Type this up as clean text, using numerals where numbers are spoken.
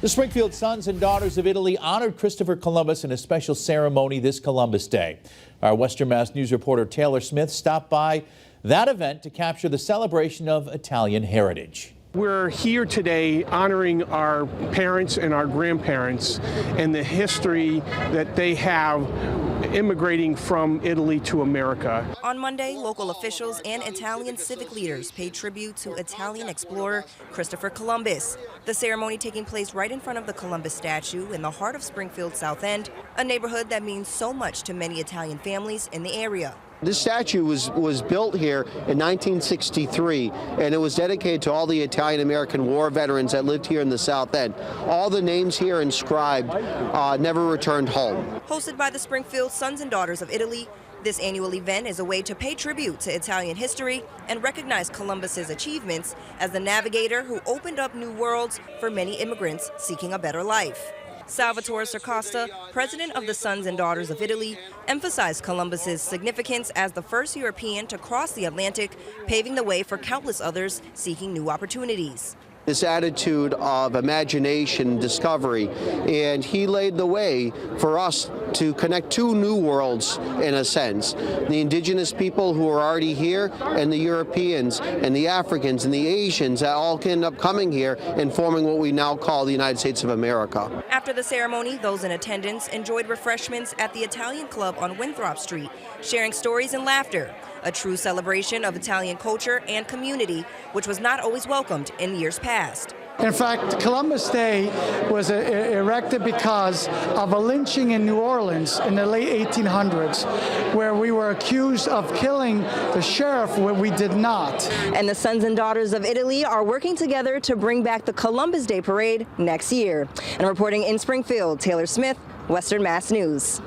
The Springfield Sons and Daughters of Italy honored Christopher Columbus in a special ceremony this Columbus Day. Our Western Mass News reporter Taylor Smith stopped by that event to capture the celebration of Italian heritage. We're here today honoring our parents and our grandparents and the history that they have immigrating from Italy to America. On Monday, local officials and Italian civic leaders paid tribute to Italian explorer Christopher Columbus. The ceremony taking place right in front of the Columbus statue in the heart of Springfield South End, a neighborhood that means so much to many Italian families in the area. This statue was built here in 1963, and it was dedicated to all the Italian-American war veterans that lived here in the South End. All the names here inscribed never returned home. Hosted by the Springfield Sons and Daughters of Italy, this annual event is a way to pay tribute to Italian history and recognize Columbus's achievements as the navigator who opened up new worlds for many immigrants seeking a better life. Salvatore Circosta, president of the Sons and Daughters of Italy, emphasized Columbus's significance as the first European to cross the Atlantic, paving the way for countless others seeking new opportunities. This attitude of imagination and discovery, and he laid the way for us to connect two new worlds in a sense. The indigenous people who are already here and the Europeans and the Africans and the Asians that all end up coming here and forming what we now call the United States of America. After the ceremony, those in attendance enjoyed refreshments at the Italian Club on Winthrop Street, sharing stories and laughter, a true celebration of Italian culture and community, which was not always welcomed in years past. In fact, Columbus Day was erected because of a lynching in New Orleans in the late 1800s, where we were accused of killing the sheriff when we did not. And the Sons and Daughters of Italy are working together to bring back the Columbus Day Parade next year. And reporting in Springfield, Taylor Smith, Western Mass News.